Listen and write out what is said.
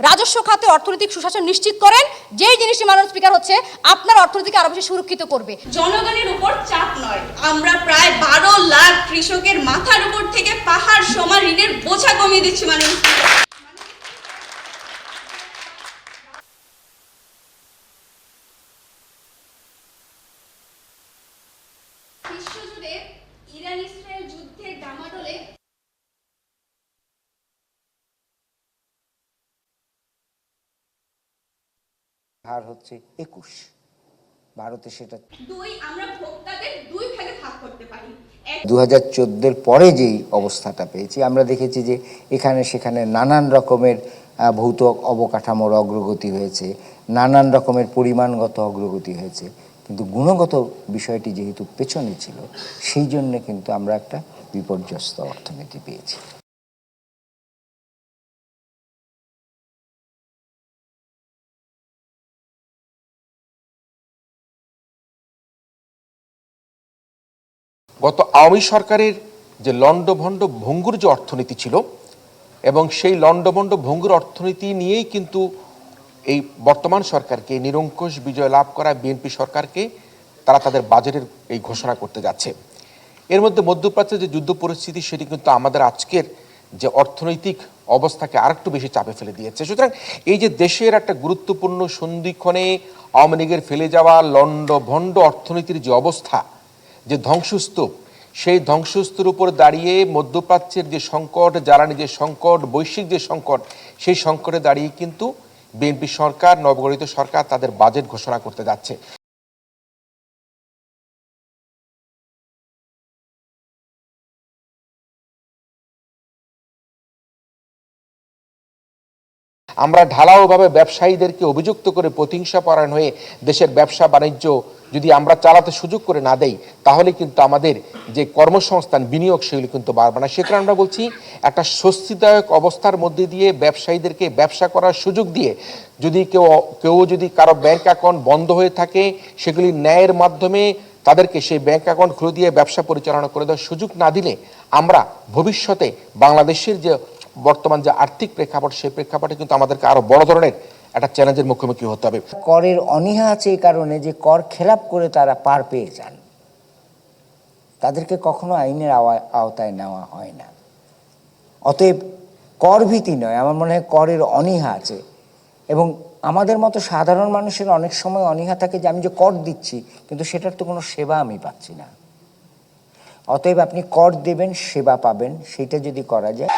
রাজস্ব খাতে অর্থনৈতিক সুশাসন নিশ্চিত করেন, যেই জিনিসটি মাননীয় স্পিকার হচ্ছে আপনার অর্থনীতিকে আরো বেশি সুরক্ষিত করবে। জনগণের উপর চাপ নয়, আমরা প্রায় 12 লাখ কৃষকের মাথার উপর থেকে পাহাড় সমান ঋণের বোঝা কমিয়ে দিচ্ছি মাননীয় স্পিকার। বিশ্বজুড়ে ইরান ইসরায়েল যুদ্ধের ডামাডোলে হার হচ্ছে 21, ভারতে সেটা আমরা ভোক্তাদের দুই ভাগে ভাগ করতে পারি। 2014-এর পরে যেই অবস্থাটা পেয়েছি, আমরা দেখেছি যে এখানে সেখানে নানান রকমের ভৌত অবকাঠামোর অগ্রগতি হয়েছে, নানান রকমের পরিমাণগত অগ্রগতি হয়েছে, কিন্তু গুণগত বিষয়টি যেহেতু পেছনে ছিল, সেই জন্য কিন্তু আমরা একটা বিপর্যস্ত অর্থনীতি পেয়েছি। গত আওয়ামী সরকারের যে লণ্ডভণ্ড ভঙ্গুর যে অর্থনীতি ছিল, এবং সেই লণ্ডভণ্ড ভঙ্গুর অর্থনীতি নিয়েই কিন্তু এই বর্তমান সরকারকে, নিরঙ্কুশ বিজয় লাভ করা বিএনপি সরকারকে তারা তাদের বাজেটের এই ঘোষণা করতে যাচ্ছে। এর মধ্যে মধ্যপ্রাচ্যের যে যুদ্ধ পরিস্থিতি, সেটি কিন্তু আমাদের আজকের যে অর্থনৈতিক অবস্থাকে আরেকটু বেশি চাপে ফেলে দিয়েছে। সুতরাং এই যে দেশের একটা গুরুত্বপূর্ণ সন্ধিক্ষণে আওয়ামী লীগের ফেলে যাওয়া লণ্ডভণ্ড অর্থনীতির যে অবস্থা, যে ধ্বংসস্তূপ, সেই ধ্বংসস্তূপের উপর দাঁড়িয়ে মধ্যপ্রাচ্যের যে সংকট, জ্বালানি যে সংকট, বৈশ্বিক যে সংকট, সেই সংকটে দাঁড়িয়ে কিন্তু বিএনপি সরকার, নবগঠিত সরকার তাদের বাজেট ঘোষণা করতে যাচ্ছে। আমরা ঢালাওভাবে ব্যবসায়ীদেরকে অভিযুক্ত করে প্রতিহিংসা পরায়ণ হয়ে দেশের ব্যবসা বাণিজ্য যদি আমরা চালাতে সুযোগ করে না দেই, তাহলে কিন্তু আমাদের যে কর্মসংস্থান, বিনিয়োগ, সেগুলি কিন্তু বাড়বে না। সেক্ষেত্রে আমরা বলছি, একটা স্বস্তিদায়ক অবস্থার মধ্যে দিয়ে ব্যবসায়ীদেরকে ব্যবসা করার সুযোগ দিয়ে, যদি কেউ যদি কারো ব্যাংক অ্যাকাউন্ট বন্ধ হয়ে থাকে, সেগুলি ন্যায়ের মাধ্যমে তাদেরকে সেই ব্যাংক অ্যাকাউন্ট খুলে দিয়ে ব্যবসা পরিচালনা করে দেওয়ার সুযোগ না দিলে, আমরা ভবিষ্যতে বাংলাদেশের যে বর্তমান যে আর্থিক প্রেক্ষাপট, সেই প্রেক্ষাপটে কিন্তু আমাদেরকে আরো বড় ধরনের একটা চ্যালেঞ্জের মুখোমুখি হতে হবে। করের অনীহা আছে এই কারণে যে কর খেলাপ করে তারা পার পেয়ে যান, তাদেরকে কখনো আইনের আওতায় নেওয়া হয় না। অতএব কর ভীতি নয়, আমার মনে হয় করের অনীহা আছে। এবং আমাদের মতো সাধারণ মানুষের অনেক সময় অনীহা থাকে যে আমি যে কর দিচ্ছি, কিন্তু সেটার তো কোনো সেবা আমি পাচ্ছি না। অতএব আপনি কর দেবেন, সেবা পাবেন, সেটা যদি করা যায়।